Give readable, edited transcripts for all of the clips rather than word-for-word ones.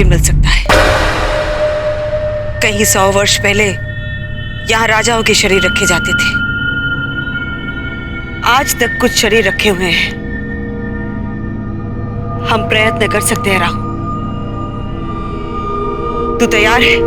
शरीर मिल सकता है। कहीं 100 वर्ष पहले यहाँ राजाओं के शरीर रखे जाते थे। आज तक कुछ शरीर रखे हुए हैं। हम प्रयत्न कर सकते हैं राहु। तू तैयार है?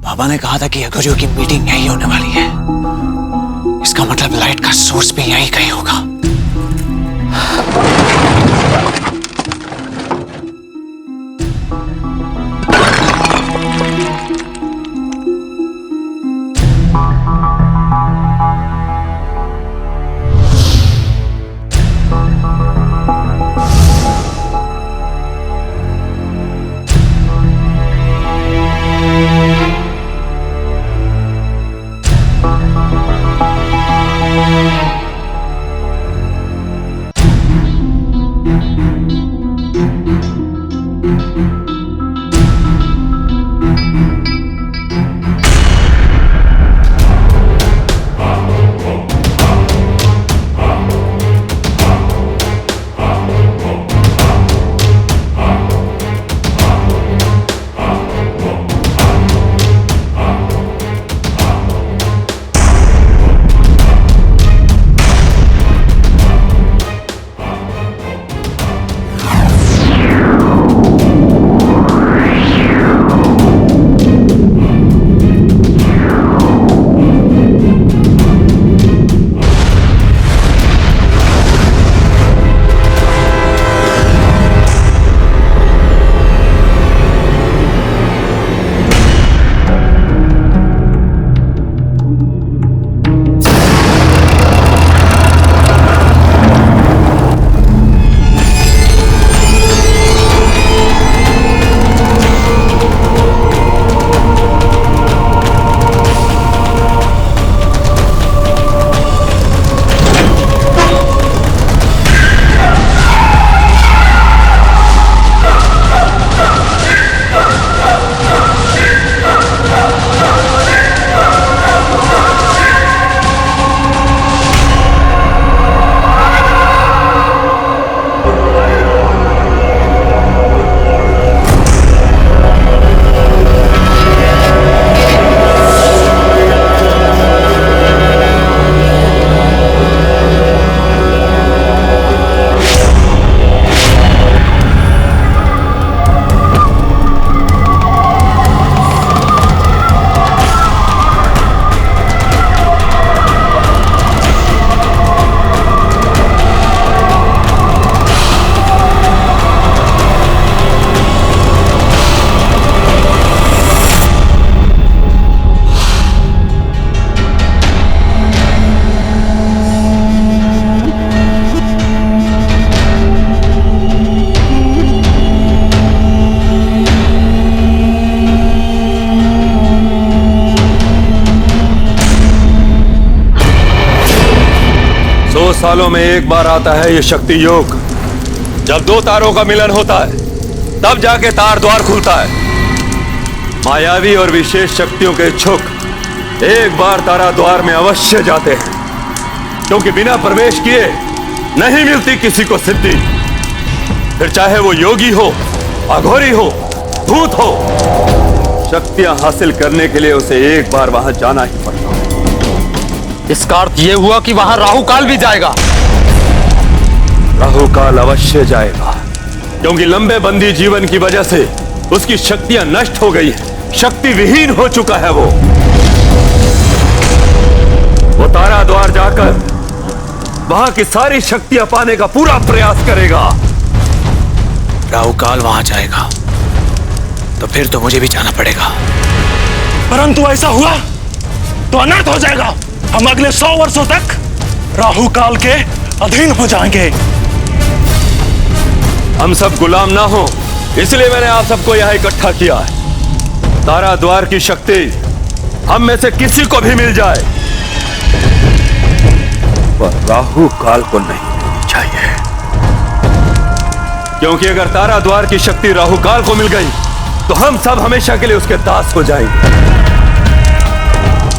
बाबा ने कहा था कि अघोरियों की मीटिंग यही होने वाली है। इसका मतलब लाइट का सोर्स भी यही कहीं होगा। सालों में एक बार आता है ये शक्ति योग, जब दो तारों का मिलन होता है तब जाके तार द्वार खुलता है। मायावी और विशेष शक्तियों के इच्छुक एक बार तारा द्वार में अवश्य जाते हैं, क्योंकि बिना प्रवेश किए नहीं मिलती किसी को सिद्धि। फिर चाहे वो योगी हो, अघोरी हो, भूत हो, शक्तियां हासिल करने के लिए उसे एक बार वहां जाना ही पड़ता है। इसका अर्थ यह हुआ कि वहां राहु काल भी जाएगा। राहु काल अवश्य जाएगा, क्योंकि लंबे बंदी जीवन की वजह से उसकी शक्तियां नष्ट हो गई है, शक्ति विहीन हो चुका है। वो तारा द्वार जाकर वहां की सारी शक्तियां पाने का पूरा प्रयास करेगा। राहु काल वहां जाएगा तो फिर तो मुझे भी जाना पड़ेगा। परंतु ऐसा हुआ तो अनर्थ हो जाएगा। हम अगले 100 वर्षों तक राहु काल के अधीन हो जाएंगे। हम सब गुलाम ना हो, इसलिए मैंने आप सबको यहां इकट्ठा किया है। तारा द्वार की शक्ति हम में से किसी को भी मिल जाए, पर राहु काल को नहीं मिलनी चाहिए, क्योंकि अगर तारा द्वार की शक्ति राहु काल को मिल गई तो हम सब हमेशा के लिए उसके दास हो जाएंगे,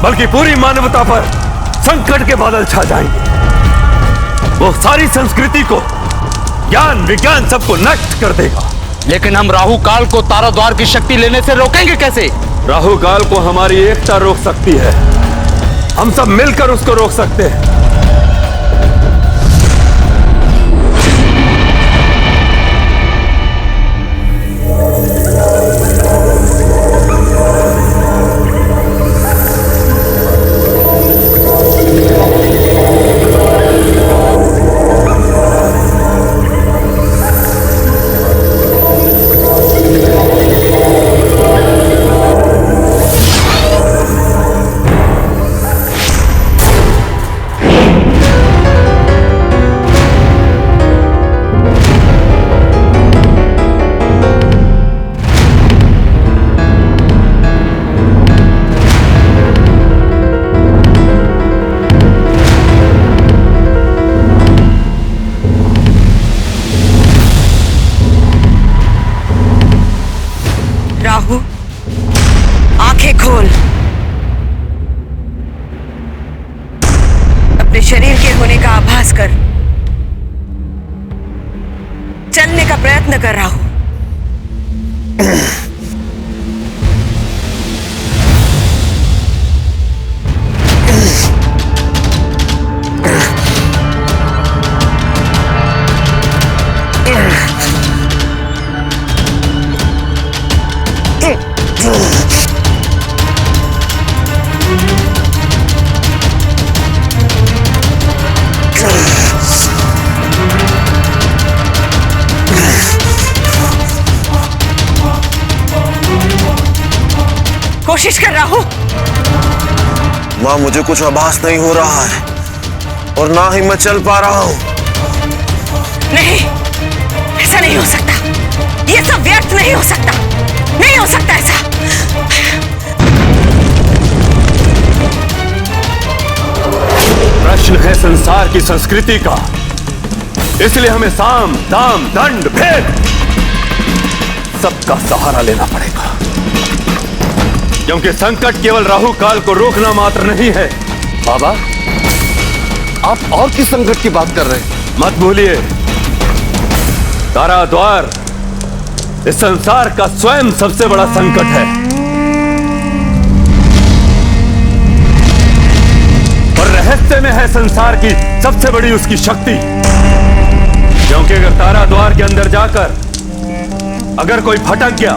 बल्कि पूरी मानवता पर संकट के बादल छा जाएंगे। वो सारी संस्कृति को, ज्ञान विज्ञान सबको नष्ट कर देगा। लेकिन हम राहु काल को तारा द्वार की शक्ति लेने से रोकेंगे कैसे? राहु काल को हमारी एकता रोक सकती है, हम सब मिलकर उसको रोक सकते हैं। राहु, आंखें खोल। अपने शरीर के होने का आभास कर। चलने का प्रयत्न कर राहु। कोशिश कर राहु। मां, मुझे कुछ आभास नहीं हो रहा है और ना ही मैं चल पा रहा हूं। नहीं, ऐसा नहीं हो सकता। ये सब व्यर्थ नहीं हो सकता, नहीं हो सकता ऐसा। प्रश्न है संसार की संस्कृति का, इसलिए हमें साम दाम दंड भेद सबका सहारा लेना पड़ेगा, क्योंकि संकट केवल राहु काल को रोकना मात्र नहीं है। बाबा, आप और किस संकट की बात कर रहे हैं? मत भूलिए, तारा द्वार इस संसार का स्वयं सबसे बड़ा संकट है, और रहस्य में है संसार की सबसे बड़ी उसकी शक्ति। क्योंकि अगर तारा द्वार के अंदर जाकर अगर कोई भटक गया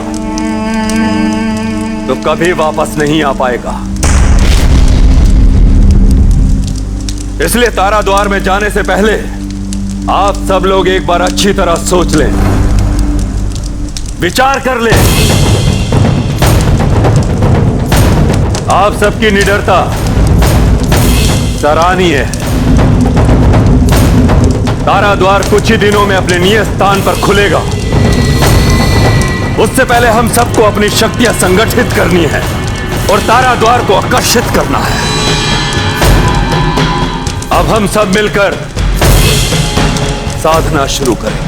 तो कभी वापस नहीं आ पाएगा। इसलिए तारा द्वार में जाने से पहले आप सब लोग एक बार अच्छी तरह सोच लें, विचार कर लें। आप सबकी निडरता सराहनीय है। तारा द्वार कुछ ही दिनों में अपने नियत स्थान पर खुलेगा। उससे पहले हम सबको अपनी शक्तियां संगठित करनी है और तारा द्वार को आकर्षित करना है। अब हम सब मिलकर साधना शुरू करें।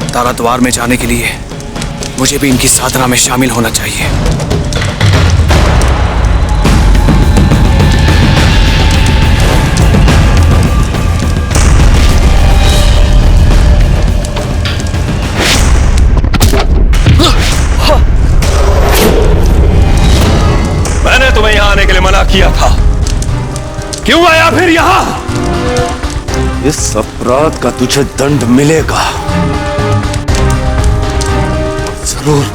तारा द्वार में जाने के लिए मुझे भी इनकी साधना में शामिल होना चाहिए। मैंने तुम्हें यहां आने के लिए मना किया था, क्यों आया फिर यहां? इस अपराध का तुझे दंड मिलेगा, जरूर